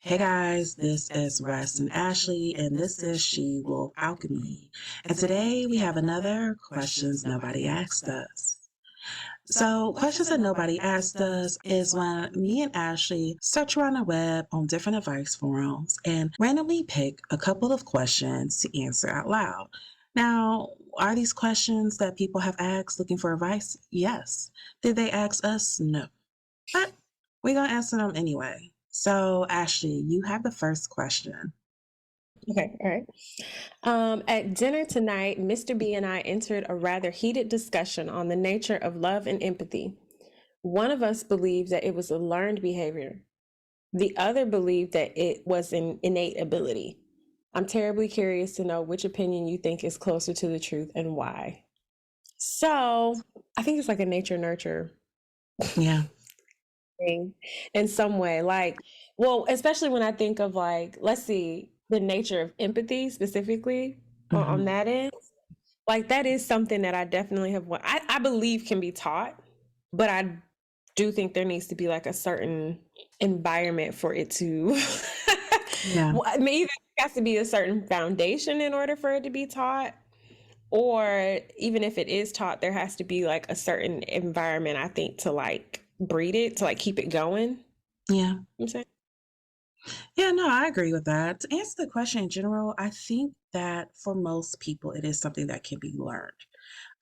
Hey guys, this is Russ and Ashley, and this is She Wolf Alchemy. And today we have another Questions Nobody Asked Us. So, questions that nobody asked us is when me and Ashley search around the web on different advice forums and randomly pick a couple of questions to answer out loud. Now, are these questions that people have asked looking for advice? Yes. Did they ask us? No. But we're going to answer them anyway. So, Ashley, you have the first question. Okay, all right. At dinner tonight, Mr. B and I entered a rather heated discussion on the nature of love and empathy. One of us believed that it was a learned behavior. The other believed that it was an innate ability. I'm terribly curious to know which opinion you think is closer to the truth and why. So, I think it's like a nature nurture Yeah. thing in some way. Like, well, especially when I think of like, let's see, the nature of empathy specifically on Hmm. that end. Like that is something that I definitely have I believe can be taught, but I do think there needs to be like a certain environment for it to Yeah. well, I mean, either there has to be a certain foundation in order for it to be taught, or even if it is taught, there has to be like a certain environment, I think, to like breed it, to like keep it going. Yeah. I'm saying? Yeah, no, I agree with that. To answer the question in general, I think that for most people, it is something that can be learned.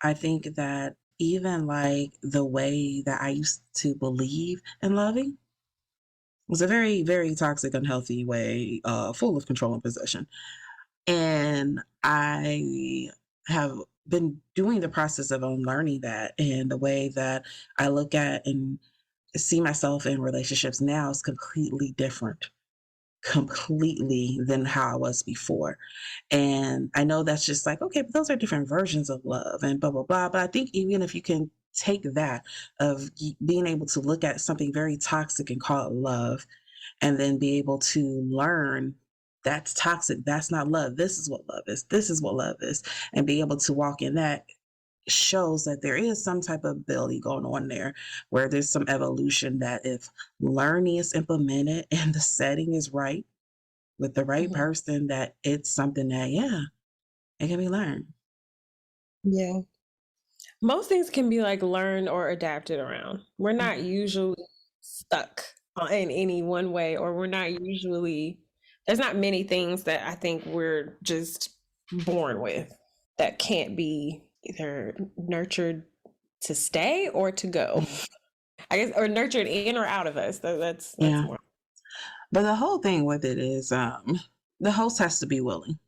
I think that even like the way that I used to believe in loving was a very, very toxic, unhealthy way, full of control and possession. And I have been doing the process of unlearning that. And the way that I look at and see myself in relationships now is completely than how I was before. And I know that's just like, okay, but those are different versions of love and blah, blah, blah. But I think even if you can take that of being able to look at something very toxic and call it love, and then be able to learn that's toxic, that's not love. This is what love is. This is what love is. And be able to walk in that shows that there is some type of ability going on there where there's some evolution that if learning is implemented and the setting is right with the right Mhm. person, that it's something that, yeah, it can be learned. Yeah. Most things can be like learned or adapted around. We're not Mhm. usually stuck in any one way, or we're not usually, there's not many things that I think we're just born with that can't be either nurtured to stay or to go. Mhm. I guess, or nurtured in or out of us. That's Yeah. more. But the whole thing with it is the host has to be willing.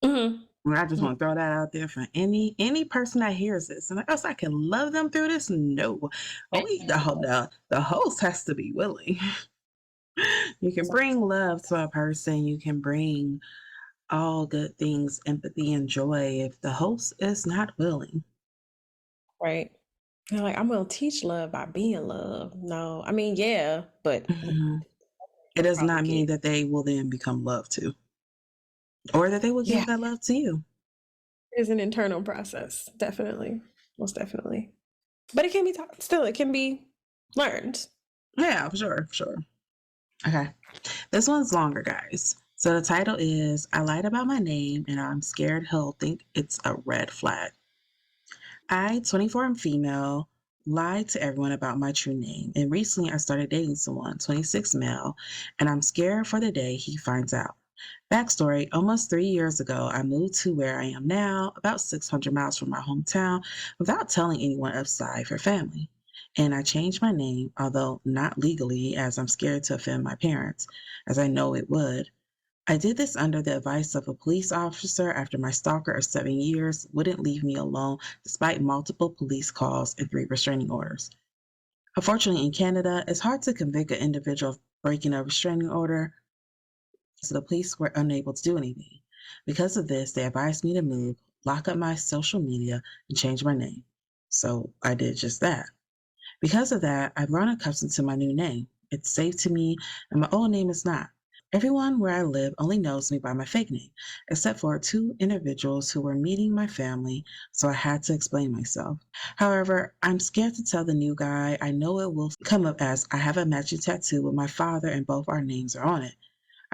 Mhm. And I just Mhm. want to throw that out there for any person that hears this. And like, oh, so I can love them through this? No. Only the host has to be willing. You can bring love to a person, you can bring all good things, empathy and joy if the host is not willing. Right. They're like, I'm gonna teach love by being love. No, I mean, yeah, but Mhm. It does probably not mean get, that they will then become love too, or that they will yeah, give that love to you. it's an internal process, definitely, most definitely. But it can be taught. Still, it can be learned. Yeah, for sure, for sure. Okay. This one's longer, guys. So the title is I lied about my name and I'm scared he'll think it's a red flag. I, 24, am female, lied to everyone about my true name. And recently I started dating someone, 26, male, and I'm scared for the day he finds out. Backstory, almost 3 years ago, I moved to where I am now, about 600 miles from my hometown, without telling anyone outside for family. And I changed my name, although not legally, as I'm scared to offend my parents, as I know it would. I did this under the advice of a police officer after my stalker of 7 years wouldn't leave me alone despite multiple police calls and 3 restraining orders. Unfortunately, in Canada, it's hard to convict an individual of breaking a restraining order, so the police were unable to do anything. Because of this, they advised me to move, lock up my social media, and change my name. So I did just that. Because of that, I've grown accustomed to my new name. It's safe to me, and my old name is not. Everyone where I live only knows me by my fake name, except for 2 individuals who were meeting my family, so I had to explain myself. However, I'm scared to tell the new guy. I know it will come up as I have a matching tattoo with my father and both our names are on it.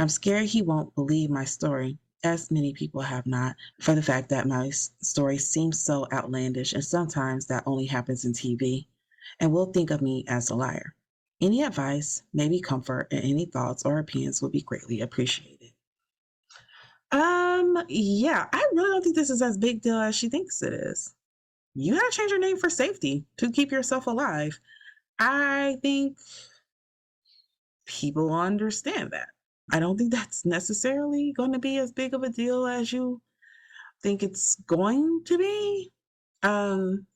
I'm scared he won't believe my story, as many people have not, for the fact that my story seems so outlandish and sometimes that only happens in TV, and will think of me as a liar. Any advice, maybe comfort, and any thoughts or opinions would be greatly appreciated. Yeah, I really don't think this is as big deal as she thinks it is. You gotta change your name for safety to keep yourself alive. I think people understand that. I don't think that's necessarily going to be as big of a deal as you think it's going to be. Um,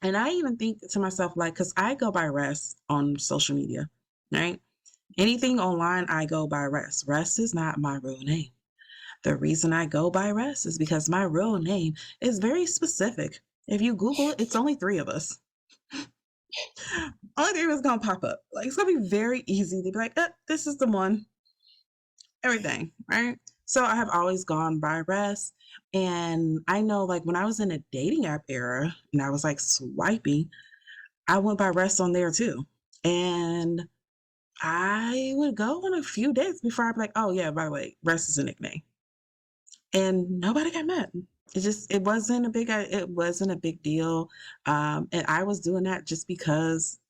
and I even think to myself, like, because I go by Rest on social media, right? Anything online, I go by Rest. Rest is not my real name. The reason I go by Rest is because my real name is very specific. If you Google it, it's only three of us. Only three of us gonna pop up. Like it's gonna be very easy to be like, this is the one. Everything, right? So I have always gone by Rest. And I know like when I was in a dating app era and I was like swiping, I went by Rest on there too. And I would go on a few dates before I'd be like, oh yeah, by the way, Rest is a nickname. And nobody got mad. It wasn't a big deal. And I was doing that just because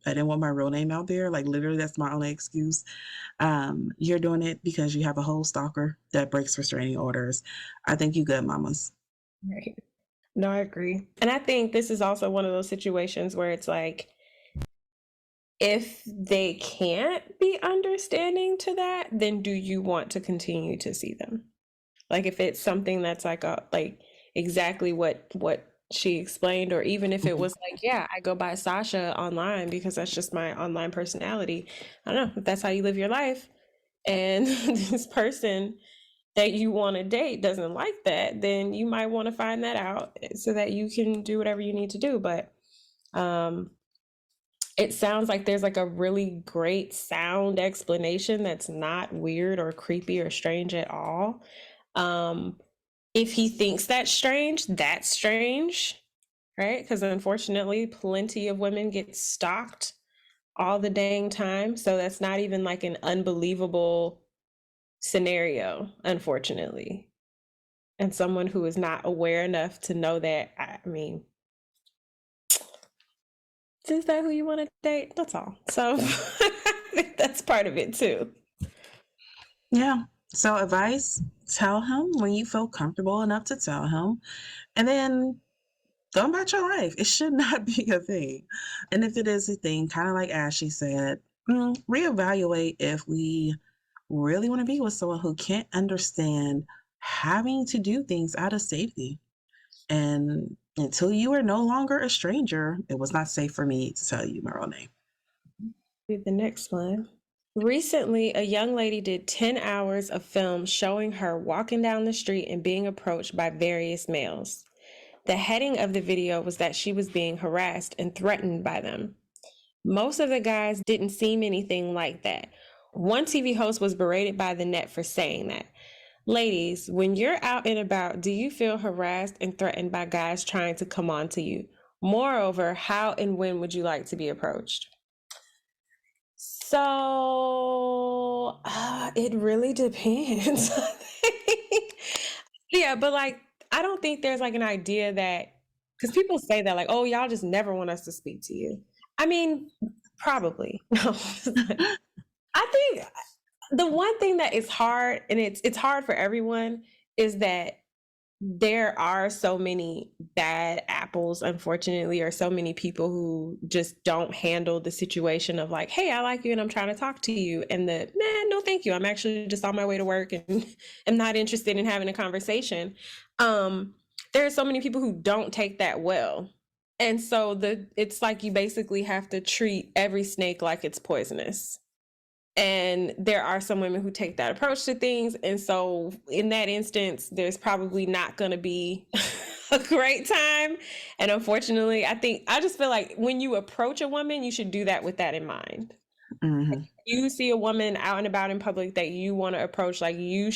I didn't want my real name out there. Like literally that's my only excuse. You're doing it because you have a whole stalker that breaks restraining orders. I think you good, mamas. Right. No, I agree. And I think this is also one of those situations where it's like, if they can't be understanding to that, then do you want to continue to see them? Like if it's something that's like exactly what she explained, or even if it Mhm. was like, yeah, I go by Sasha online because that's just my online personality. I don't know if that's how you live your life, and this person that you want to date doesn't like that, then you might want to find that out so that you can do whatever you need to do. But um it sounds like there's like a really great sound explanation that's not weird or creepy or strange at all. Um, if he thinks that's strange, right? Because unfortunately, plenty of women get stalked all the dang time. So that's not even like an unbelievable scenario, unfortunately. And someone who is not aware enough to know that, I mean, is that who you want to date? That's all. So that's part of it too. Yeah. So advice, tell him when you feel comfortable enough to tell him, and then go about your life. It should not be a thing. And if it is a thing, kind of like Ashley said, reevaluate if we really want to be with someone who can't understand having to do things out of safety. And until you are no longer a stranger, it was not safe for me to tell you my real name. The next one. Recently, a young lady did 10 hours of film showing her walking down the street and being approached by various males. The heading of the video was that she was being harassed and threatened by them. Most of the guys didn't seem anything like that. One TV host was berated by the net for saying that. Ladies, when you're out and about, do you feel harassed and threatened by guys trying to come on to you? Moreover, how and when would you like to be approached? So, it really depends. Yeah, but like, I don't think there's like an idea that, because people say that, like, oh, y'all just never want us to speak to you. I mean, probably. No. I think the one thing that is hard, and it's hard for everyone, is that there are so many bad apples, unfortunately, or so many people who just don't handle the situation of like, hey, I like you and I'm trying to talk to you. And the man, no, thank you. I'm actually just on my way to work and am not interested in having a conversation. There are so many people who don't take that well. And so it's like you basically have to treat every snake like it's poisonous. And there are some women who take that approach to things. And so in that instance, there's probably not going to be a great time. And unfortunately, I just feel like when you approach a woman, you should do that with that in mind. Hmm. You see a woman out and about in public that you want to approach, like you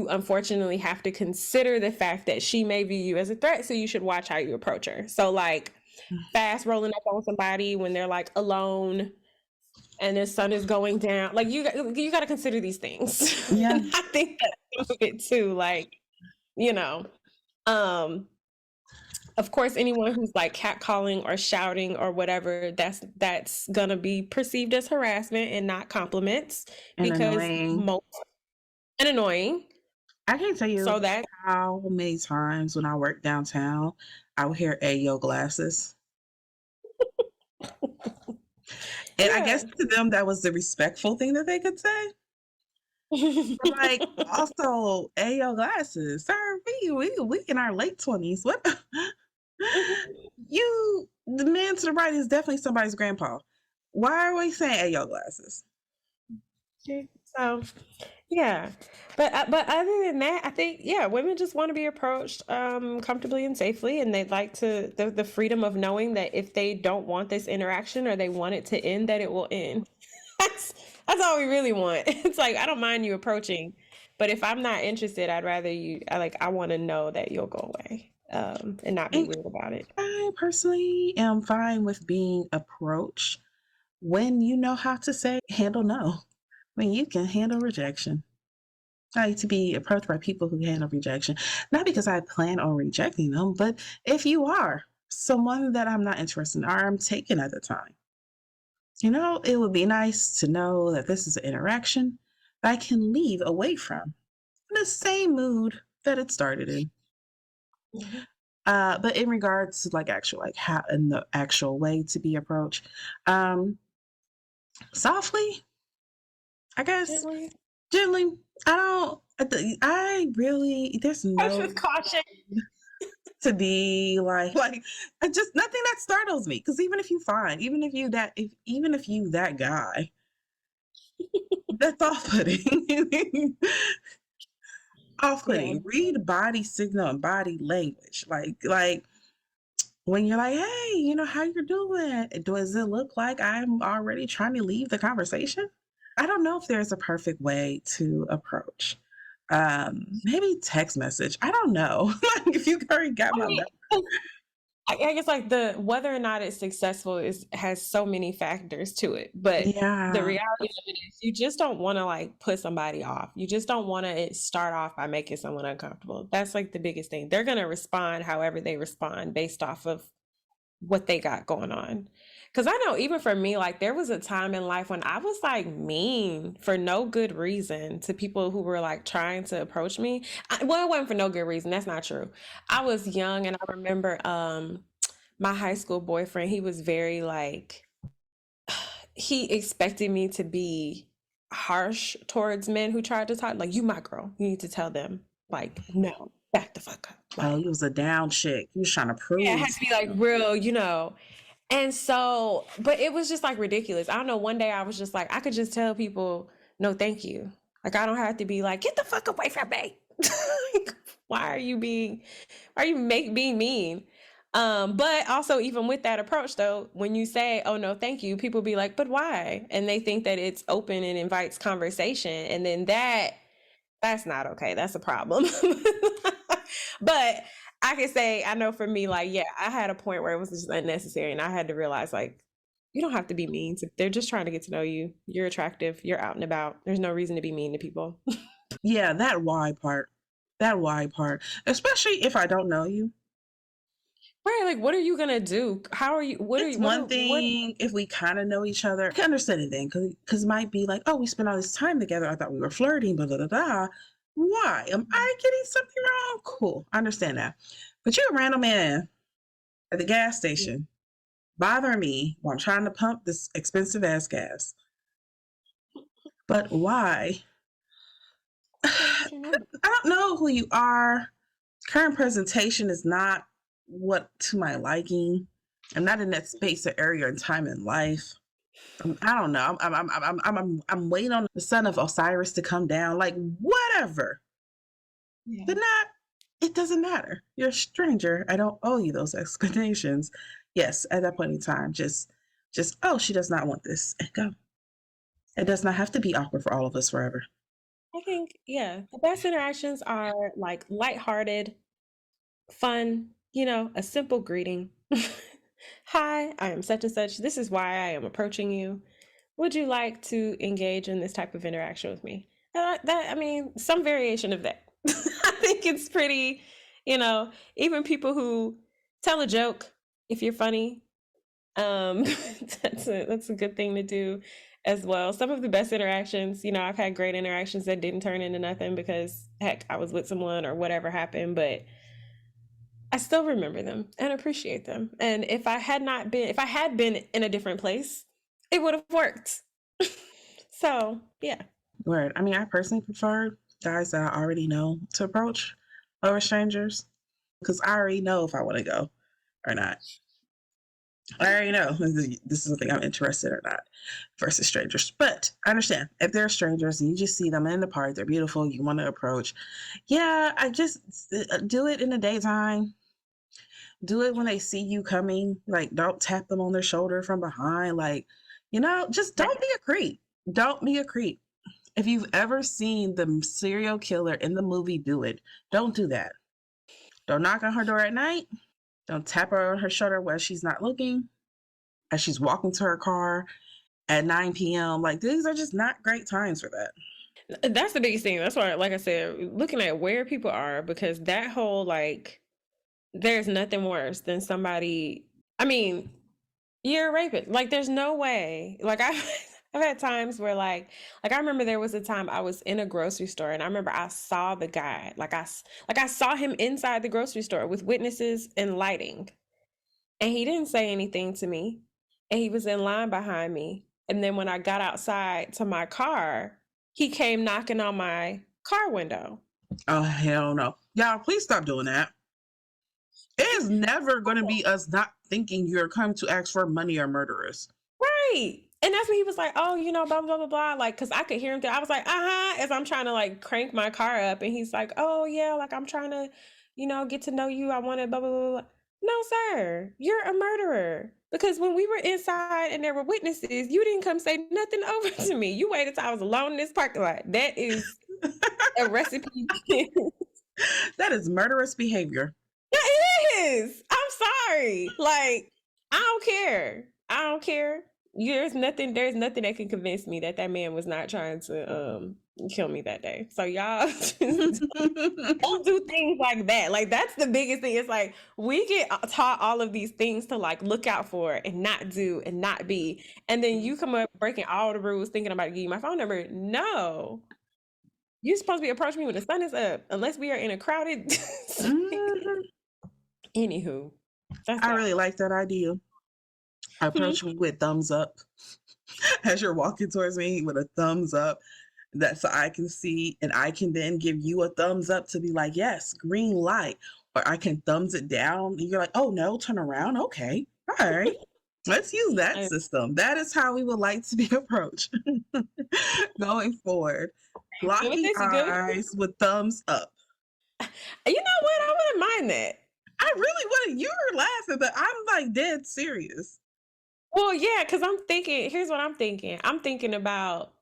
unfortunately have to consider the fact that she may view you as a threat. So you should watch how you approach her. So like fast rolling up on somebody when they're like alone, and the sun is going down. Like you got to consider these things. Yeah. And I think that's some of it too. Like, you know, um, of course, anyone who's like catcalling or shouting or whatever, that's gonna be perceived as harassment and not compliments And because annoying. most and annoying. I can't tell you So that how many times when I worked downtown, I would hear "Ayo glasses," and I guess yeah. to them that was the respectful thing that they could say. But like, also, "Ayo glasses, sir, we in our late 20s. What? You, the man to the right is definitely somebody's grandpa. Why are we saying "Ayo glasses"? So yeah, but other than that, I think yeah, women just want to be approached comfortably and safely, and they'd like to the freedom of knowing that if they don't want this interaction or they want it to end, that it will end. That's that's all we really want. It's like I don't mind you approaching, but if I'm not interested, I'd rather you. I want to know that you'll go away and not be And weird about it. I personally am fine with being approached when you know how to say handle no. When you can handle rejection. I like to be approached by people who handle rejection. Not because I plan on rejecting them, but if you are someone that I'm not interested in or I'm taken at the time, it would be nice to know that this is an interaction that I can leave away from in the same mood that it started in. Mhm. But in regards to like actual like how in the actual way to be approached, um, softly, I guess, Gently, gently. I really there's push no with caution. to be like I just nothing that startles me because even if you find even if you that guy, that's off-putting. Yeah. Off-putting. Read body signal and body language. Like when you're like, "Hey, how you're doing? Does it look like I'm already trying to leave the conversation?" I don't know if there's a perfect way to approach. Maybe text message. I don't know. Like if you already got I my mean, number. I guess like the whether or not it's successful is has so many factors to it. But the Yeah. reality of it is you just don't want to like put somebody off. You just don't want to start off by making someone uncomfortable. That's like the biggest thing. They're gonna respond however they respond based off of what they got going on. Cause I know even for me, like there was a time in life when I was like mean for no good reason to people who were like trying to approach me. Well, it wasn't for no good reason. That's not true. I was young and I remember my high school boyfriend, he was very like he expected me to be harsh towards men who tried to talk. Like, you my girl. You need to tell them, like, no, back the fuck up. Oh, Like, he was a down chick. He was trying to yeah, it prove had to be like real. And so, but it was just like ridiculous. I don't know. One day I was just like, I could just tell people, no, thank you. Like, I don't have to be like, get the fuck away from me. Like, why are you being, why are you being mean? But also, even with that approach, though, when you say, oh, no, thank you, people be like, but why? And they think that it's open and invites conversation. And then that's not okay. That's a problem. But I can say, I know for me, like, yeah, I had a point where it was just unnecessary, and I had to realize, like, you don't have to be mean. They're just trying to get to know you. You're attractive. You're out and about. There's no reason to be mean to people. yeah, that why part. That why part. Especially if I don't know you. Right? Like, what are you gonna do? How are you? What are It's you? What one are what? thing if we kind of know each other. I can understand it then, because it might be like, oh, we spent all this time together. I thought we were flirting, blah, blah, blah, blah. Why? Am I getting something wrong? Cool. I understand that. But you're a random man at the gas station bothering me while I'm trying to pump this expensive ass gas. But why? Gotta get your number. I don't know who you are. Current presentation is not what to my liking. I'm not in that space or area and time in life. I don't know. I'm waiting on the son of Osiris to come down. Like whatever. Yeah. But not. It doesn't matter. You're a stranger. I don't owe you those explanations. Yes, at that point in time, just oh, she does not want this, and go. It does not have to be awkward for all of us forever. I think yeah, the best interactions are like lighthearted, fun. A simple greeting. Hi, I am such and such. This is why I am approaching you. Would you like to engage in this type of interaction with me? I mean, some variation of that. I think it's pretty, you know, even people who tell a joke if you're funny, that's a good thing to do as well. Some of the best interactions, I've had great interactions that didn't turn into nothing because heck, I was with someone or whatever happened, but I still remember them and appreciate them. And if I had been in a different place, it would have worked. So, yeah. Word. I mean, I personally prefer guys that I already know to approach over strangers because I already know if I want to go or not. I already know this is something I'm interested in or not versus strangers. But I understand if they're strangers and you just see them in the park, they're beautiful, you want to approach. Yeah, I just do it in the daytime. Do it when they see you coming. Like, don't tap them on their shoulder from behind. Like, just don't be a creep. Don't be a creep. If you've ever seen the serial killer in the movie do it, don't do that. Don't knock on her door at night. Don't tap her on her shoulder while she's not looking, as she's walking to her car at 9 p.m. Like, these are just not great times for that. That's the biggest thing. That's why, like I said, looking at where people are, because that whole, like, there's nothing worse than somebody, I mean, you're a rapist. Like, there's no way. Like, I've had times where, like I remember there was a time I was in a grocery store and I remember I saw the guy. Like I saw him inside the grocery store with witnesses and lighting. And he didn't say anything to me. And he was in line behind me. And then when I got outside to my car, he came knocking on my car window. Oh, hell no. Y'all, please stop doing that. It is never going to be us not thinking you're coming to ask for money or murderers. Right. And that's when he was like, oh, blah, blah, blah, blah. Like, because I could hear him there. I was like, as I'm trying to, like, crank my car up. And he's like, oh, yeah, like, I'm trying to, get to know you. I want to blah, blah, blah, blah. No, sir, you're a murderer. Because when we were inside and there were witnesses, you didn't come say nothing over to me. You waited till I was alone in this parking lot. That is a recipe. That is murderous behavior. Yeah, it is. I'm sorry. Like, I don't care. I don't care. There's nothing that can convince me that man was not trying to kill me that day. So y'all don't do things like that. Like, that's the biggest thing. It's like we get taught all of these things to, like, look out for and not do and not be. And then you come up breaking all the rules thinking about giving you my phone number. No. You're supposed to be approaching me when the sun is up, unless we are in a crowded Anywho. I really like that idea. Approach me with thumbs up as you're walking towards me with a thumbs up, that so I can see and I can then give you a thumbs up to be like, yes, green light. Or I can thumbs it down and you're like, oh no, turn around. Okay. All right. Let's use that system. That is how we would like to be approached going forward. Blocking eyes with thumbs up. You know what? I wouldn't mind that. I really wouldn't. You were laughing, but I'm like dead serious. Well, yeah, because I'm thinking, here's what I'm thinking. I'm thinking about,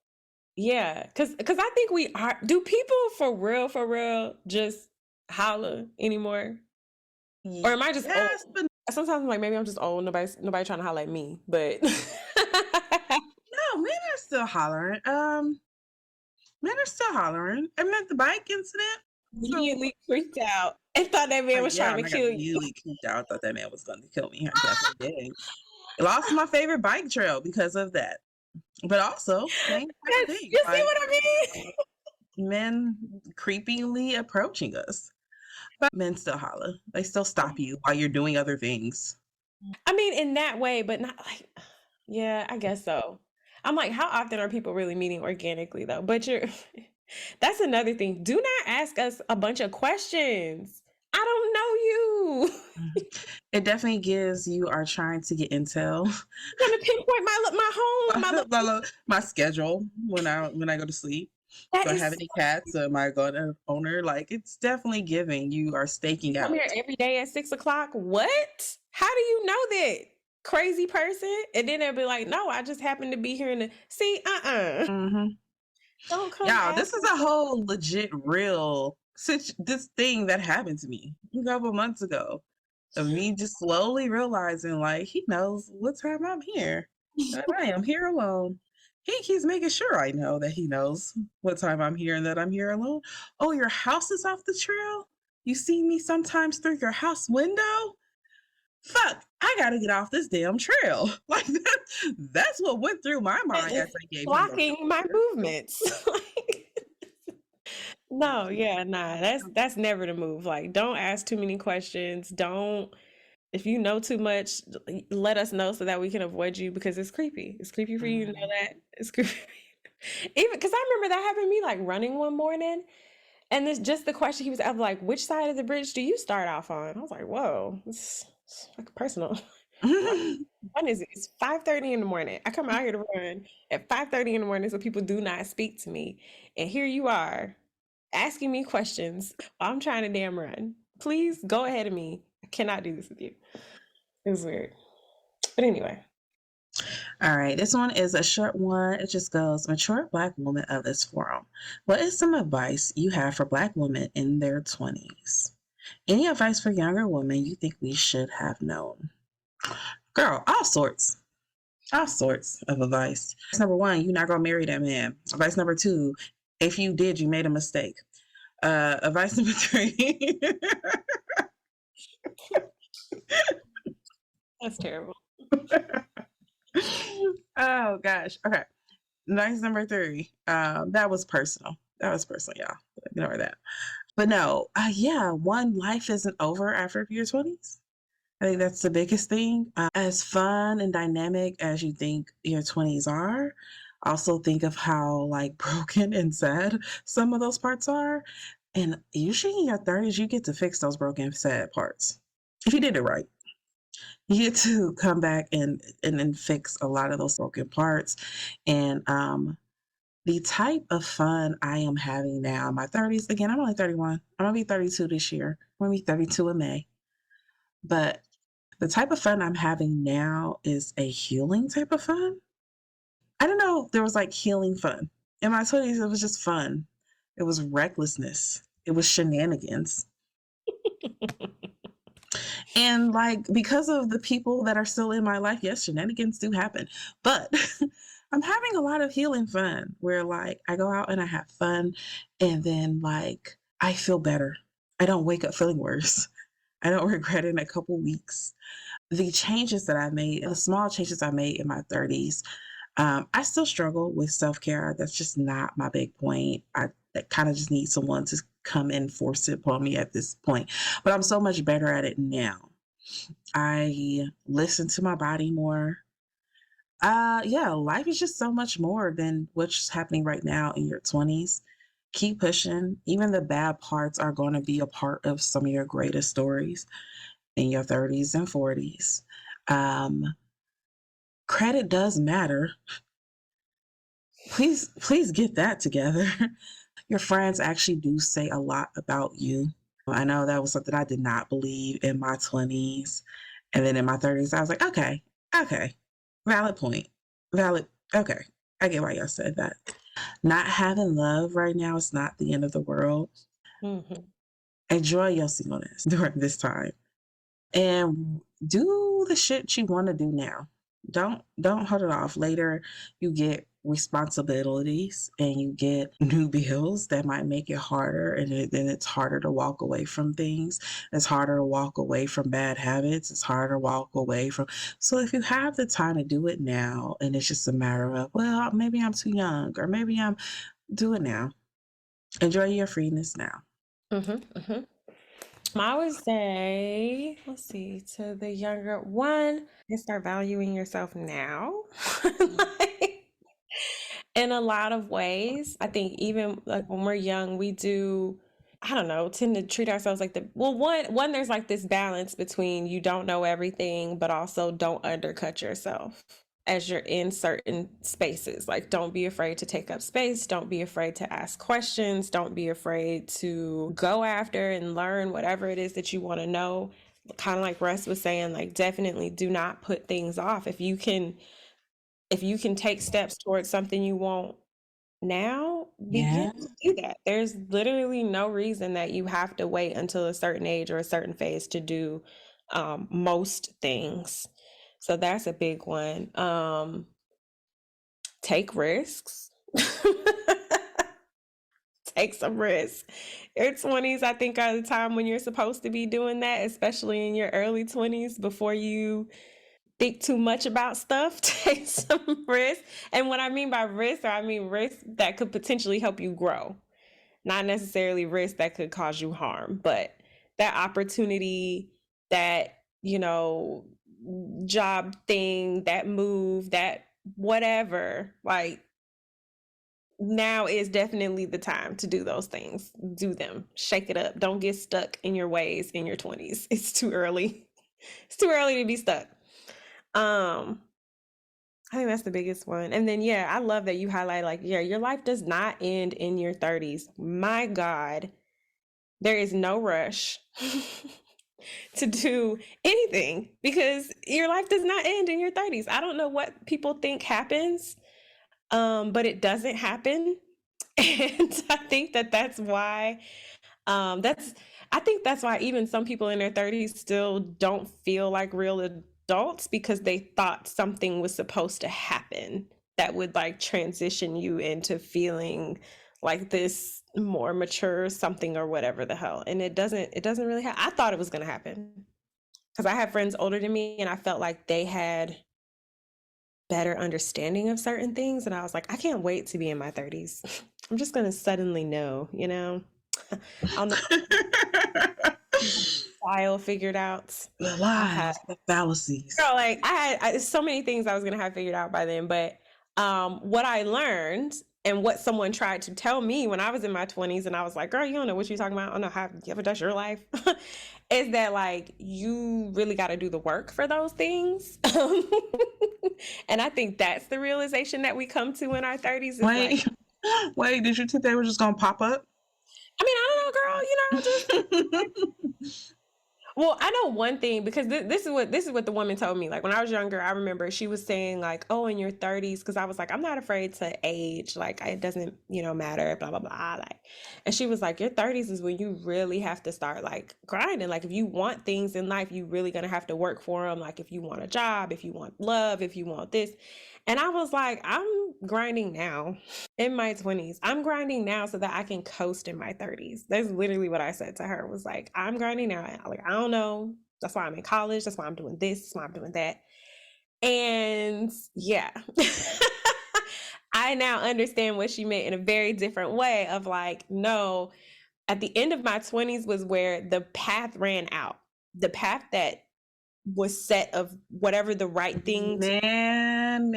yeah, because I think we are, do people for real, just holler anymore? Or am I just old? But sometimes I'm like, maybe I'm just old. Nobody trying to holler at me, but. No, men are still hollering. Men are still hollering. I meant the bike incident. Immediately freaked out and thought that man was trying to kill you. Immediately freaked out. I thought that man was going to kill me. I definitely did. I lost my favorite bike trail because of that. But also, same thing. You see what I mean? Men creepily approaching us. But men still holler. They still stop you while you're doing other things. I mean, in that way, but not like, yeah, I guess so. I'm like, how often are people really meeting organically though? But that's another thing. Do not ask us a bunch of questions. I don't know you. It definitely gives you are trying to get intel. I'm gonna pinpoint my home, my schedule when I go to sleep. Do I have any cats? Am I going to owner? Like, it's definitely giving. You are staking out. Come here every day at 6:00. What? How do you know that? Crazy person? And then they'll be like, no, I just happen to be here in the Mm-hmm. Don't come. Yeah, this is a whole legit real this thing that happened to me a couple months ago. Of me just slowly realizing, like, he knows what time I'm here. I am here alone. He keeps making sure I know that he knows what time I'm here and that I'm here alone. Oh, your house is off the trail? You see me sometimes through your house window? Fuck, I gotta get off this damn trail. Like that's what went through my mind as It's I gave him those blocking my movements. Like, no, yeah, nah, that's never the move. Like, don't ask too many questions. Don't if you know too much, let us know so that we can avoid you because it's creepy. It's creepy for you to know Mhm. that. It's creepy. Even because I remember that happened to me like running one morning, and this just the question he was of like, which side of the bridge do you start off on? I was like, whoa, it's like personal. What When is it? It's 5:30 in the morning. I come out here to run at 5:30 in the morning so people do not speak to me. And here you are asking me questions while I'm trying to damn run. Please go ahead of me. I cannot do this with you. It was weird. But anyway. All right, this one is a short one. It just goes, mature Black woman of this forum. What is some advice you have for Black women in their 20s? Any advice for younger women you think we should have known? Girl, all sorts of advice. Number one, you're not gonna marry that man. Advice number two, if you did, you made a mistake. Advice number three. That's terrible. Oh gosh. Okay. Advice number three. That was personal. That was personal, y'all. Ignore that. But no, yeah, one, life isn't over after your 20s. I think that's the biggest thing. As fun and dynamic as you think your 20s are, also think of how like broken and sad some of those parts are. And usually in your 30s, you get to fix those broken, sad parts. If you did it right, you get to come back and then fix a lot of those broken parts. And the type of fun I am having now in my 30s, again, I'm only 31. I'm gonna be 32 this year. I'm gonna be 32 in May. But the type of fun I'm having now is a healing type of fun. I don't know if there was like healing fun. In my 20s, it was just fun. It was recklessness. It was shenanigans. And like because of the people that are still in my life, yes, shenanigans do happen. But I'm having a lot of healing fun where like I go out and I have fun and then like I feel better. I don't wake up feeling worse. I don't regret it in a couple weeks. The changes that I made, the small changes I made in my 30s, I still struggle with self care. That's just not my big point. I kind of just need someone to come and force it upon me at this point. But I'm so much better at it now. I listen to my body more. Yeah, life is just so much more than what's happening right now in your 20s. Keep pushing. Even the bad parts are going to be a part of some of your greatest stories in your 30s and 40s. Um, Credit does matter. Please get that together. Your friends actually do say a lot about you. I know that was something I did not believe in my 20s. And then in my 30s, I was like, okay, okay, valid point. Valid. Okay. I get why y'all said that. Not having love right now is not the end of the world. Hmm. Enjoy your singleness during this time and do the shit you want to do now. Don't hold it off. Later, you get responsibilities and you get new bills that might make it harder, and then it's harder to walk away from things. It's harder to walk away from bad habits. It's harder to walk away from. So if you have the time to do it now, and it's just a matter of, well, maybe I'm too young, or maybe I'm do it now. Enjoy your freeness now. Hmm. Hmm. I would say, let's see, to the younger one, you start valuing yourself now. Like, in a lot of ways, I think even like when we're young, we do, I don't know, tend to treat ourselves like one, there's like this balance between you don't know everything, but also don't undercut yourself as you're in certain spaces. Like, don't be afraid to take up space. Don't be afraid to ask questions. Don't be afraid to go after and learn whatever it is that you want to know. Kind of like Russ was saying, like, definitely do not put things off. If you can take steps towards something you want now, begin Yeah. to do that. There's literally no reason that you have to wait until a certain age or a certain phase to do most things. So that's a big one. take risks. Take some risks. Your 20s, I think, are the time when you're supposed to be doing that, especially in your early 20s before you think too much about stuff. Take some risks. And what I mean by risks, I mean risks that could potentially help you grow, not necessarily risks that could cause you harm, but that opportunity, that, job thing, that move, that whatever, like, now is definitely the time to do those things. Do them. Shake it up. Don't get stuck in your ways in your 20s. It's too early. It's too early to be stuck. I think that's the biggest one. And then, yeah, I love that you highlight, like, yeah, your life does not end in your 30s. My God, there is no rush to do anything because your life does not end in your 30s. I don't know what people think happens, but it doesn't happen. And I think that's why I think that's why even some people in their 30s still don't feel like real adults, because they thought something was supposed to happen that would like transition you into feeling like this more mature something or whatever the hell. And it doesn't really I thought it was going to happen because I have friends older than me and I felt like they had better understanding of certain things, and I was like, I can't wait to be in my 30s. I'm just going to suddenly know, I'll know style figured out. The I'll have, lies, the fallacies. girl, like I so many things I was gonna have figured out by then. But what I learned and what someone tried to tell me when I was in my 20s, and I was like, girl, you don't know what you're talking about. I don't know how you ever touched your life. Is that like you really got to do the work for those things? And I think that's the realization that we come to in our 30s. Is like, Wait, wait, did you think they were just gonna pop up? I mean, I don't know, girl. Just well, I know one thing because this is what the woman told me. Like when I was younger, I remember she was saying like, "Oh, in your 30s," because I was like, "I'm not afraid to age. Like it doesn't, matter." Blah blah blah. Like, and she was like, "Your 30s is when you really have to start like grinding. Like if you want things in life, you really gonna have to work for them. Like if you want a job, if you want love, if you want this." And I was like, "I'm grinding now." In my 20s. I'm grinding now so that I can coast in my 30s. That's literally what I said to her, was like, I'm grinding now. Like, I don't know. That's why I'm in college. That's why I'm doing this. That's why I'm doing that. And yeah, I now understand what she meant in a very different way of like, no, at the end of my 20s was where the path ran out. The path that was set of whatever the right thing. Man.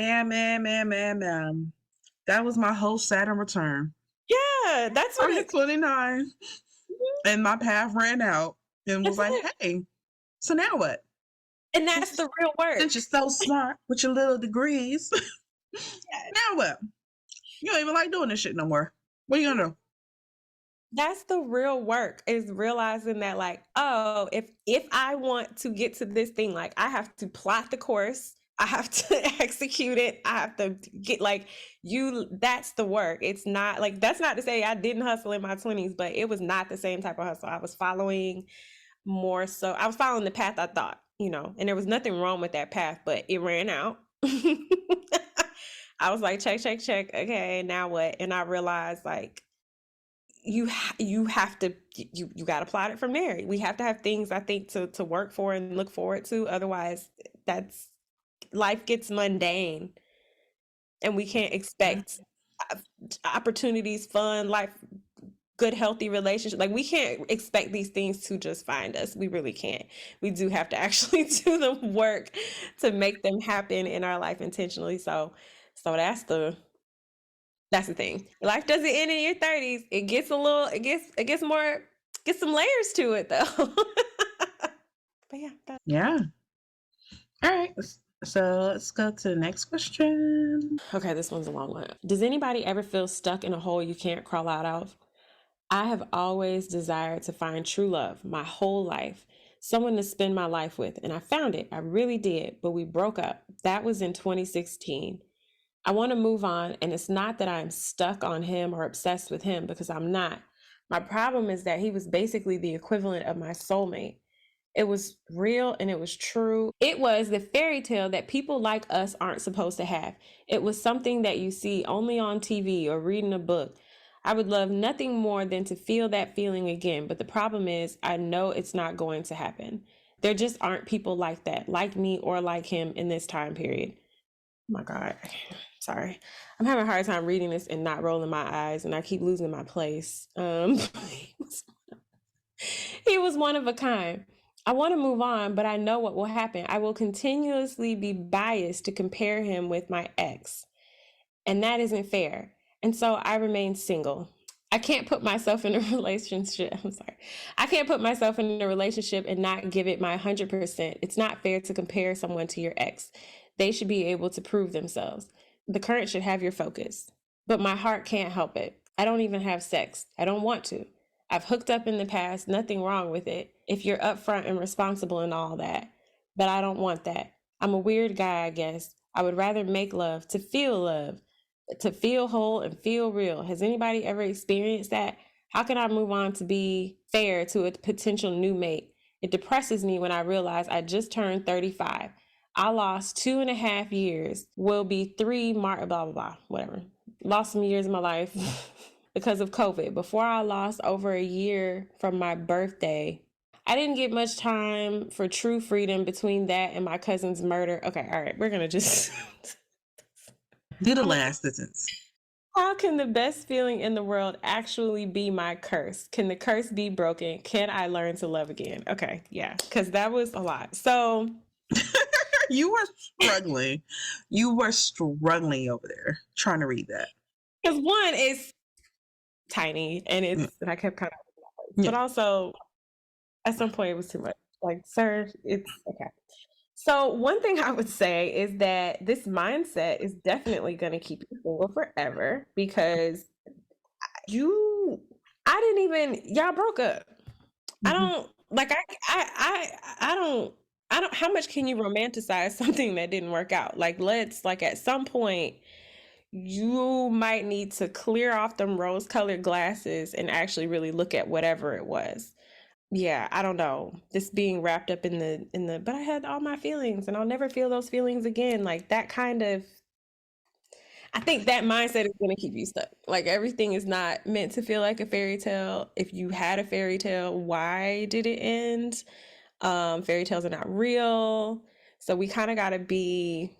That was my whole Saturn return. Yeah, that's what I hit 29 and my path ran out and was like, hey, so now what? And that's the real work. Since you're so smart with your little degrees, now what? You don't even like doing this shit no more. What are you gonna do? That's the real work, is realizing that like, oh, if I want to get to this thing, like I have to plot the course, I have to execute it, I have to get like that's the work. It's not like, that's not to say I didn't hustle in my 20s, but it was not the same type of hustle. I was following more so I was following the path I thought, and there was nothing wrong with that path, but it ran out. I was like, check, okay, now what? And I realized like you have to you got to plot it from there. We have to have things, I think, to work for and look forward to. Otherwise, that's life gets mundane, and we can't expect opportunities, fun, life, good, healthy relationship. Like we can't expect these things to just find us. We really can't. We do have to actually do the work to make them happen in our life intentionally. So that's the thing. Life doesn't end in your 30s. It gets more, gets some layers to it though. But yeah. Yeah. All right. So let's go to the next question. Okay, this one's a long one. Does anybody ever feel stuck in a hole you can't crawl out of? I have always desired to find true love my whole life, someone to spend my life with, and I found it. I really did, but we broke up. That was in 2016. I want to move on, and it's not that I'm stuck on him or obsessed with him, because I'm not. My problem is that he was basically the equivalent of my soulmate. It was real and it was true. It was the fairy tale that people like us aren't supposed to have. It was something that you see only on TV or reading a book. I would love nothing more than to feel that feeling again. But the problem is, I know it's not going to happen. There just aren't people like that, like me or like him in this time period. Oh my God. Sorry. I'm having a hard time reading this and not rolling my eyes, and I keep losing my place. He was one of a kind. I want to move on, but I know what will happen. I will continuously be biased to compare him with my ex, and that isn't fair. And so I remain single. I can't put myself in a relationship. I'm sorry. I can't put myself in a relationship and not give it my 100%. It's not fair to compare someone to your ex. They should be able to prove themselves. The current should have your focus. But my heart can't help it. I don't even have sex. I don't want to. I've hooked up in the past, nothing wrong with it, if you're upfront and responsible and all that. But I don't want that. I'm a weird guy, I guess. I would rather make love, to feel whole and feel real. Has anybody ever experienced that? How can I move on to be fair to a potential new mate? It depresses me when I realize I just turned 35. I lost 2.5 years, will be blah, blah, blah, whatever. Lost some years of my life because of COVID. Before I lost over a year from my birthday, I didn't get much time for true freedom between that and my cousin's murder. Okay, all right, we're going to just... Do the last sentence. How can the best feeling in the world actually be my curse? Can the curse be broken? Can I learn to love again? Okay, yeah, because that was a lot. So You were struggling. You were struggling over there trying to read that. because one is tiny and Yeah. and I kept kind of, Yeah. but also at some point it was too much. Like, sir, it's okay. So one thing I would say is that this mindset is definitely going to keep you single forever because you, I didn't even, y'all broke up. I Mhm. don't like I don't how much can you romanticize something that didn't work out? Like, let's, like, at some point you might need to clear off them rose-colored glasses and actually really look at whatever it was. Yeah, I don't know. This being wrapped up in the but I had all my feelings and I'll never feel those feelings again. Like, that kind of, I think that mindset is going to keep you stuck. Like, everything is not meant to feel like a fairy tale. If you had a fairy tale, why did it end? Fairy tales are not real. So we kind of got to be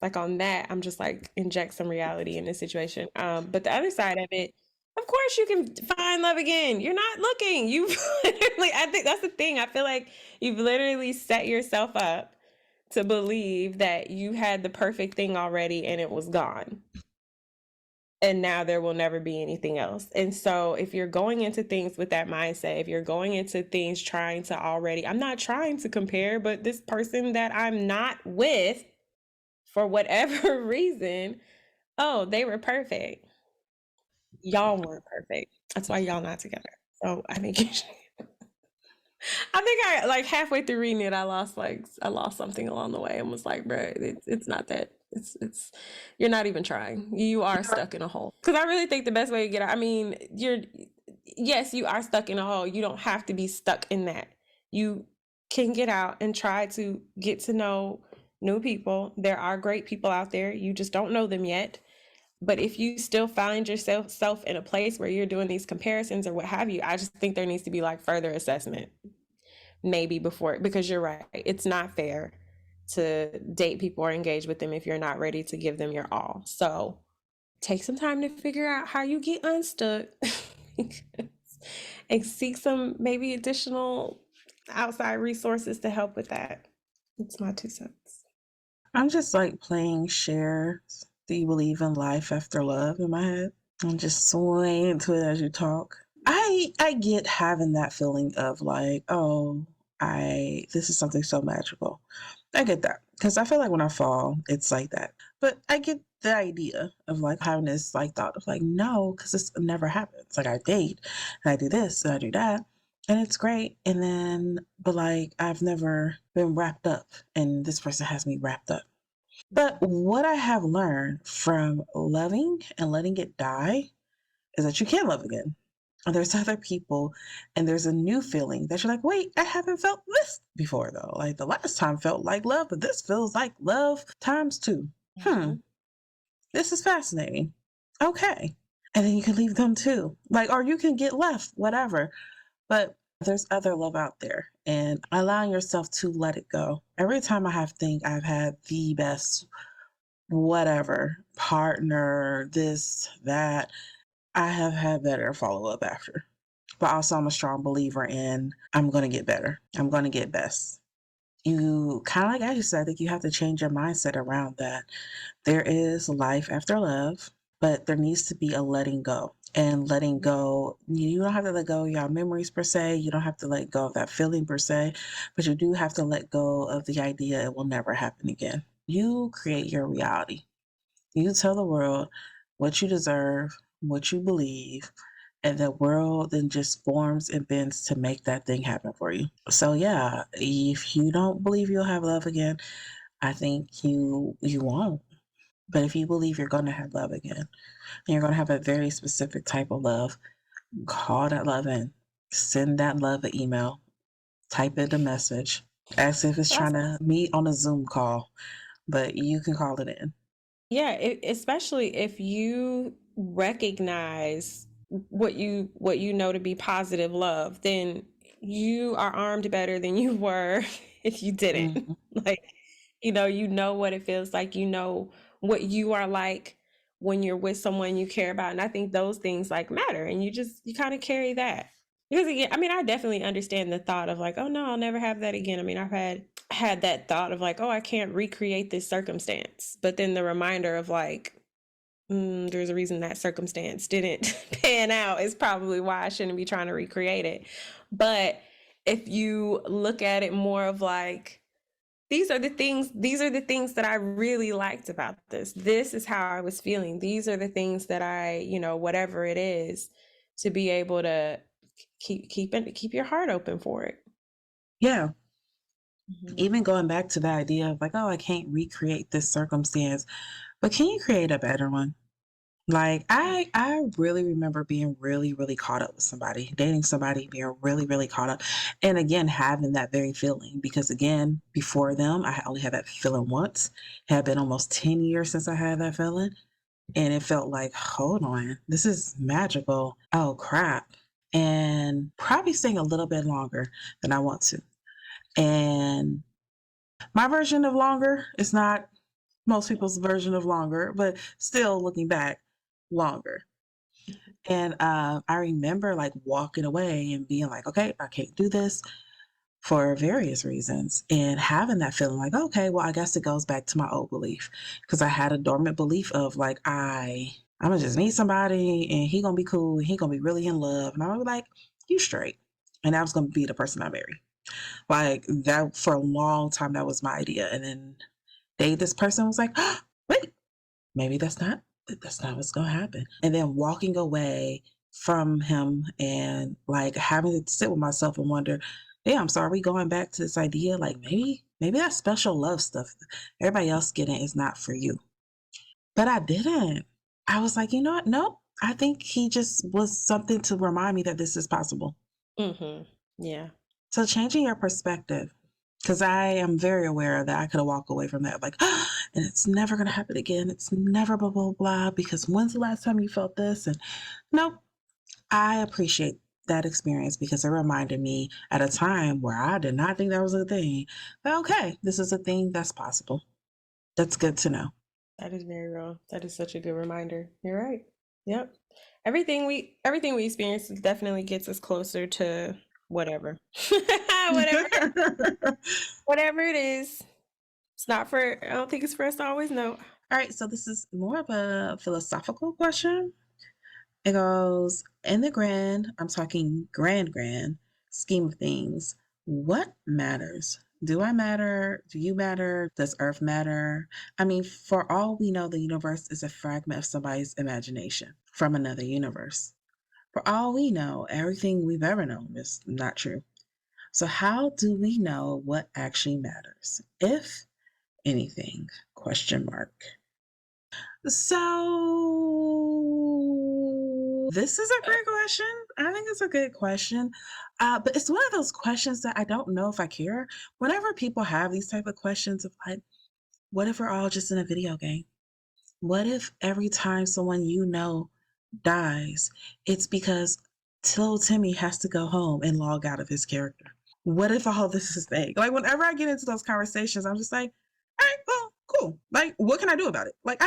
like on that. I'm just like, inject some reality in this situation. But the other side of it, of course you can find love again. You're not looking. You literally, I think that's the thing. I feel like you've literally set yourself up to believe that you had the perfect thing already and it was gone. And now there will never be anything else. And so if you're going into things with that mindset, if you're going into things trying to already, I'm not trying to compare, but this person that I'm not with for whatever reason, oh, they were perfect. Y'all weren't perfect. That's why y'all not together. So I think you should. I think I, like, halfway through reading it, I lost something along the way and was like, bro, it's not that. It's you're not even trying. You are stuck in a hole. Because I really think the best way to get out, I mean, yes, you are stuck in a hole. You don't have to be stuck in that. You can get out and try to get to know new people. There are great people out there. You just don't know them yet. But if you still find yourself in a place where you're doing these comparisons or what have you, I just think there needs to be like further assessment maybe before, because you're right. It's not fair to date people or engage with them if you're not ready to give them your all. So take some time to figure out how you get unstuck and seek some maybe additional outside resources to help with that. It's my 2 cents. I'm just like playing shares. Do you believe in life after love in my head? I'm just swaying into it as you talk. I get having that feeling of like, oh, this is something so magical. I get that because I feel like when I fall, it's like that. But I get the idea of like having this like thought of like, no, because this never happens. Like, I date and I do this and I do that, and it's great. And then, but like, I've never been wrapped up, and this person has me wrapped up. But what I have learned from loving and letting it die is that you can love again. And there's other people, and there's a new feeling that you're like, wait, I haven't felt this before though. Like the last time felt like love, but this feels like love times two. Hmm, Mhm. this is fascinating. Okay. And then you can leave them too. Like, or you can get left, whatever. But there's other love out there and allowing yourself to let it go. Every time I have think I've had the best whatever partner, this, that, I have had better follow up after. But also, I'm a strong believer in I'm going to get better. I'm going to get best. You kind of like as you said, I think you have to change your mindset around that. There is life after love, but there needs to be a letting go. And letting go, you don't have to let go of your memories per se. You don't have to let go of that feeling per se, but you do have to let go of the idea it will never happen again. You create your reality. You tell the world what you deserve, what you believe, and the world then just forms and bends to make that thing happen for you. So yeah, if you don't believe you'll have love again, I think you won't. But if you believe you're gonna have love again, and you're gonna have a very specific type of love, call that love in. Send that love an email, type it a message, ask if it's That's trying to meet on a Zoom call, but you can call it in. Yeah, especially if you recognize what you know to be positive love, then you are armed better than you were if you didn't. Mhm. Like, you know what it feels like, you know what you are like when you're with someone you care about. And I think those things like matter and you kind of carry that. Because again, I mean, I definitely understand the thought of like, oh no, I'll never have that again. I mean, I've had that thought of like, oh, I can't recreate this circumstance. But then the reminder of like, there's a reason that circumstance didn't pan out is probably why I shouldn't be trying to recreate it. But if you look at it more of like, these are the things that I really liked about this. This is how I was feeling. These are the things that whatever it is, to be able to keep your heart open for it. Yeah, Mhm. even going back to the idea of like, oh, I can't recreate this circumstance, but can you create a better one? Like I really remember being really, really caught up with somebody, dating somebody, being really, really caught up. And again, having that very feeling because again, before them, I only had that feeling once. It had been almost 10 years since I had that feeling. And it felt like, hold on, this is magical. Oh crap. And probably staying a little bit longer than I want to. And my version of longer is not most people's version of longer, but still looking back, longer. And I remember like walking away and being like, okay, I can't do this for various reasons. And having that feeling like, okay, well, I guess it goes back to my old belief. Cause I had a dormant belief of like, I'm gonna just meet somebody and he gonna be cool and he gonna be really in love. And I was like, you straight. And that was gonna be the person I marry. Like that for a long time, that was my idea. And then this person was like, wait, maybe that's not what's gonna happen. And then walking away from him and like having to sit with myself and wonder, damn, so are we going back to this idea? Like maybe that special love stuff everybody else getting is not for you. But I didn't. I was like, you know what? Nope. I think he just was something to remind me that this is possible. Mhm. Yeah. So changing your perspective, because I am very aware that I could have walked away from that like, and it's never gonna happen again. It's never blah blah blah. Because when's the last time you felt this? And nope, I appreciate that experience because it reminded me at a time where I did not think that was a thing. But okay, this is a thing that's possible. That's good to know. That is very real. That is such a good reminder. You're right. Yep. Everything we experience definitely gets us closer to whatever. whatever whatever it is. It's not for I don't think it's for us to always know. All right, so this is more of a philosophical question. It goes, in the grand, I'm talking grand scheme of things, what matters? Do I matter? Do you matter? Does Earth matter? I mean, for all we know, the universe is a fragment of somebody's imagination from another universe. For all we know, everything we've ever known is not true. So, how do we know what actually matters? If anything? Question mark. So, This is a great question. I think it's a good question. But it's one of those questions that I don't know if I care. Whenever people have these type of questions of like, what if we're all just in a video game? What if every time someone you know dies, it's because little Timmy has to go home and log out of his character? What if all this is fake? Like whenever I get into those conversations, I'm just like, all right, well, cool. Like, what can I do about it? Like,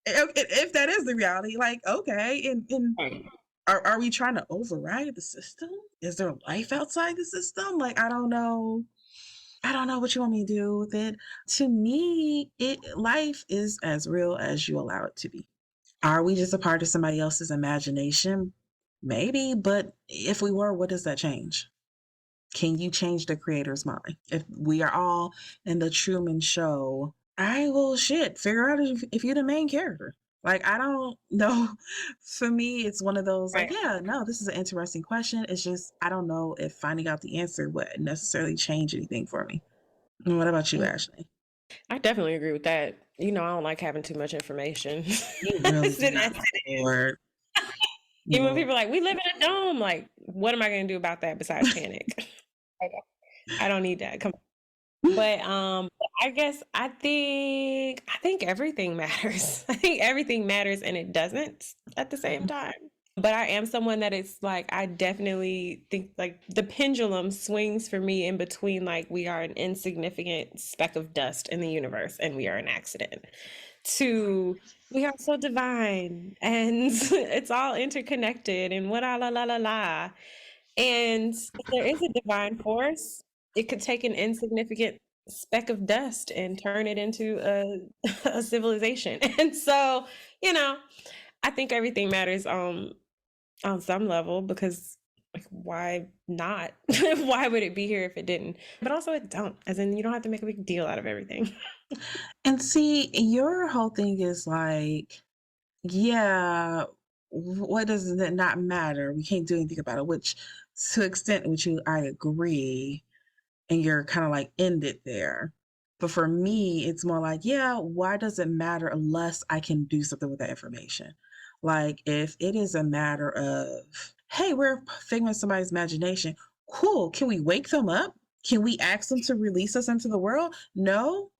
if that is the reality, like, okay, and Right. are we trying to override the system? Is there life outside the system? Like, I don't know. I don't know what you want me to do with it. To me, it life is as real as you allow it to be. Are we just a part of somebody else's imagination? Maybe, but if we were, what does that change? Can you change the creator's mind? If we are all in the Truman Show, I will figure out if you're the main character. Like, I don't know. For me, it's one of those like, Right. yeah, no, this is an interesting question. It's just, I don't know if finding out the answer would necessarily change anything for me. And what about you, Mm. Ashley? I definitely agree with that. You know, I don't like having too much information. You really do Sitting not, at- Lord. Even when Lord. people are like, we live in a dome, like, what am I going to do about that besides panic? I don't need that. Come on. But I think everything matters. I think everything matters and it doesn't at the same time. But I am someone that it's like I definitely think like the pendulum swings for me in between like we are an insignificant speck of dust in the universe and we are an accident to we are so divine and it's all interconnected and what la la la la. And if there is a divine force, it could take an insignificant speck of dust and turn it into a civilization. And so, you know, I think everything matters on some level because like why not? Why would it be here if it didn't? But also it don't, as in you don't have to make a big deal out of everything. And see, your whole thing is like, yeah, what does it not matter? We can't do anything about it, which to extent which you I agree, and you're kind of like ended there. But for me, it's more like, yeah, why does it matter unless I can do something with that information? Like if it is a matter of, hey, we're a figment of somebody's imagination, cool. Can we wake them up? Can we ask them to release us into the world? No?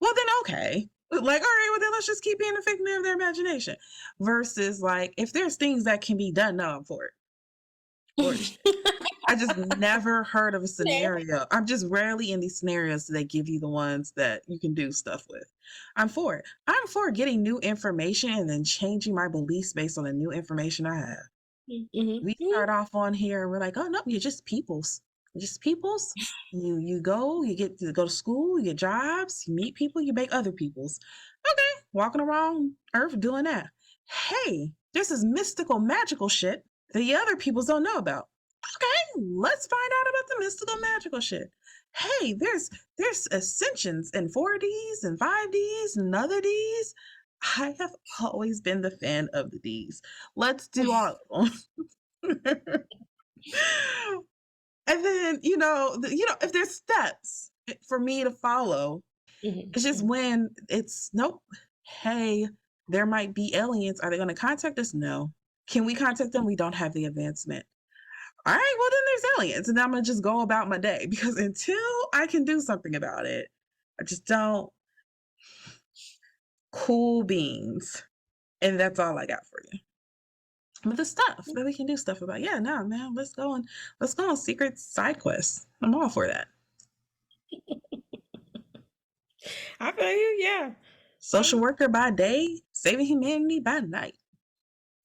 Well, then okay. Like, all right, well, then let's just keep being a figment of their imagination. Versus, like, if there's things that can be done, no, I'm for it. For it. I just never heard of a Yeah. scenario. I'm just rarely in these scenarios that they give you the ones that you can do stuff with. I'm for it. I'm for getting new information and then changing my beliefs based on the new information I have. We Mhm. start off on here and we're like, oh no, you're just peoples. You're just peoples. You go, you get to go to school, you get jobs, you meet people, you make other peoples. Okay, walking around Earth doing that. Hey, this is mystical, magical shit that the other peoples don't know about. Okay, let's find out about the mystical, magical shit. Hey, there's ascensions in 4Ds and 5Ds and other Ds. I have always been the fan of the Ds. Let's do all of them. And then, if there's steps for me to follow, Mhm. it's just Mhm. when it's nope. Hey, there might be aliens. Are they going to contact us? No. Can we contact them? We don't have the advancement. All right, well, then there's aliens. And I'm going to just go about my day because until I can do something about it, I just don't. Cool beans. And that's all I got for you. But the stuff that we can do stuff about. Yeah, no, man, let's go on secret side quests. I'm all for that. I feel you, yeah. Social worker by day, saving humanity by night.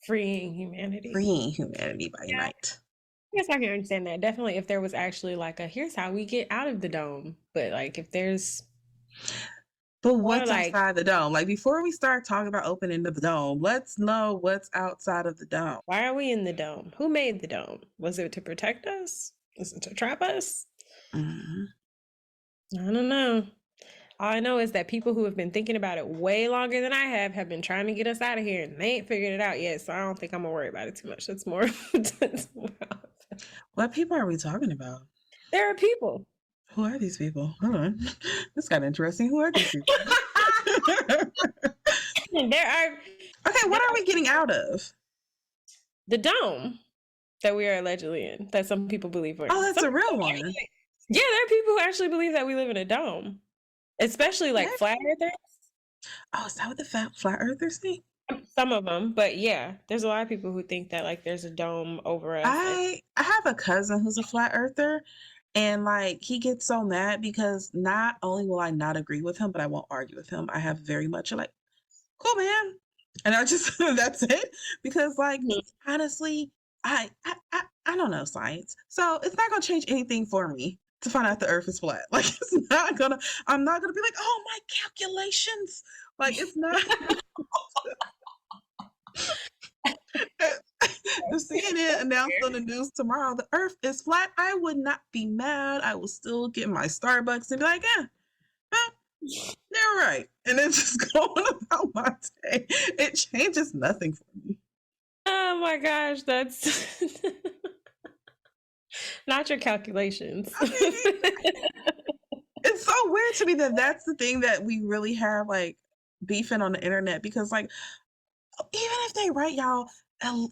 Freeing humanity. Freeing humanity by Yeah, night. I guess I can understand that. Definitely if there was actually like a here's how we get out of the dome. But like if there's But more what's like outside the dome? Like before we start talking about opening the dome, let's know what's outside of the dome. why are we in the dome? Who made the dome? Was it to protect us? Was it to trap us? Mhm. I don't know. All I know is that people who have been thinking about it way longer than I have been trying to get us out of here and they ain't figured it out yet. So I don't think I'm gonna worry about it too much. That's more, that's more What people are we talking about? there are people. Who are these people? Hold on. This got interesting. Who are these people? there are Okay, what are we getting out of? The dome that we are allegedly in, that some people believe we're Oh, in. that's Some a real people one. actually, yeah, there are people who actually believe that we live in a dome, especially like Okay. flat earthers. Oh, is that what the flat earthers think? Some of them, but yeah, there's a lot of people who think that like there's a dome over us. And I have a cousin who's a flat earther, and like he gets so mad because not only will I not agree with him, but I won't argue with him. I have very much a, like, cool, man, and I just that's it, because like Mhm. honestly, I don't know science, so it's not gonna change anything for me to find out the Earth is flat. Like it's not gonna. I'm not gonna be like, oh my calculations. Like it's not. If CNN announced on the news tomorrow the Earth is flat, I would not be mad. I will still get my Starbucks and be like, yeah, huh, they're right. And then just go on about my day. It changes nothing for me. Oh my gosh, that's not your calculations. I mean, it's so weird to me that that's the thing that we really have like beefing on the internet because, like, even if they right, y'all,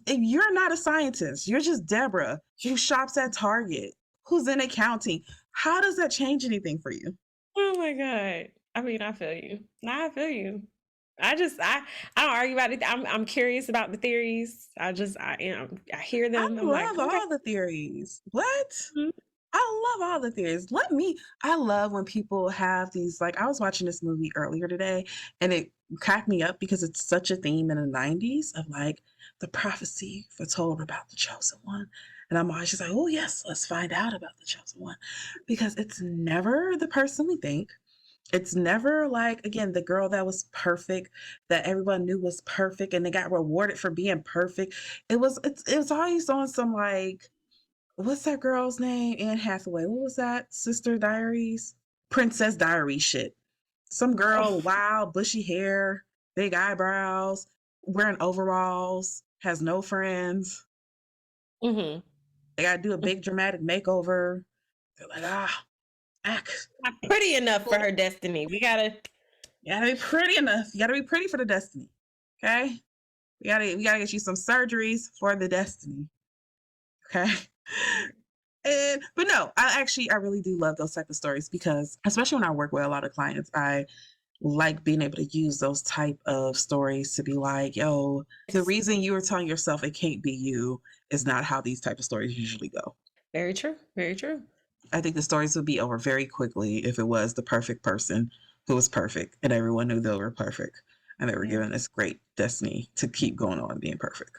if you're not a scientist, you're just Deborah who shops at Target, who's in accounting. How does that change anything for you? Oh my god. I mean, I feel you. Nah, I feel you. I don't argue about it. I'm curious about the theories. I hear I them. I'm like, love okay. all the theories. What? Mhm. I love all the theories. I love when people have these, like, I was watching this movie earlier today and it cracked me up because it's such a theme in the 90s of like the prophecy foretold about the chosen one. And I'm always just like, oh, yes, let's find out about the chosen one because it's never the person we think. It's never like, again, the girl that was perfect, that everyone knew was perfect and they got rewarded for being perfect. It was always on some like, what's that girl's name? Anne Hathaway. What was that? Sister Diaries? Princess Diary shit. Some girl, Oh, wild, bushy hair, big eyebrows, wearing overalls, has no friends. mhm. They gotta do a big dramatic makeover. They're like, act. Not pretty enough for her destiny. We gotta. You gotta be pretty enough. You gotta be pretty for the destiny. Okay? We gotta get you some surgeries for the destiny. Okay. And but no, I really do love those type of stories because especially when I work with a lot of clients, I like being able to use those type of stories to be like, yo, the reason you were telling yourself it can't be you is not how these type of stories usually go. Very true. Very true. I think the stories would be over very quickly if it was the perfect person who was perfect and everyone knew they were perfect and they were Yeah. given this great destiny to keep going on being perfect.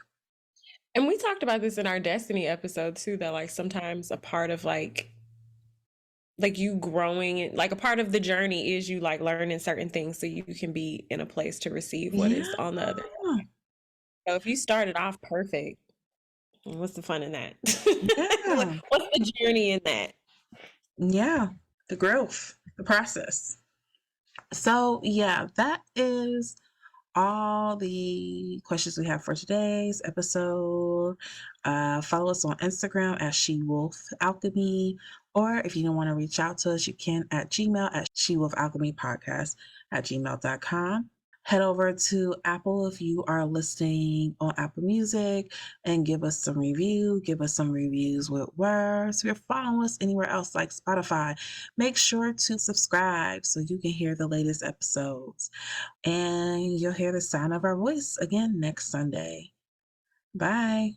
And we talked about this in our destiny episode too, that like sometimes a part of like you growing like a part of the journey is you like learning certain things so you can be in a place to receive what is Yeah. on the other. So if you started off perfect, what's the fun in that? Yeah. What's the journey in that? Yeah. The growth, the process. So, yeah, that is all the questions we have for today's episode. Follow us on Instagram at She Wolf Alchemy, or if you don't want to reach out to us, you can at Gmail at She Wolf Alchemy Podcast at gmail.com. Head over to Apple if you are listening on Apple Music and give us some review. Give us some reviews with words. If you're following us anywhere else like Spotify, make sure to subscribe so you can hear the latest episodes. And you'll hear the sound of our voice again next Sunday. Bye.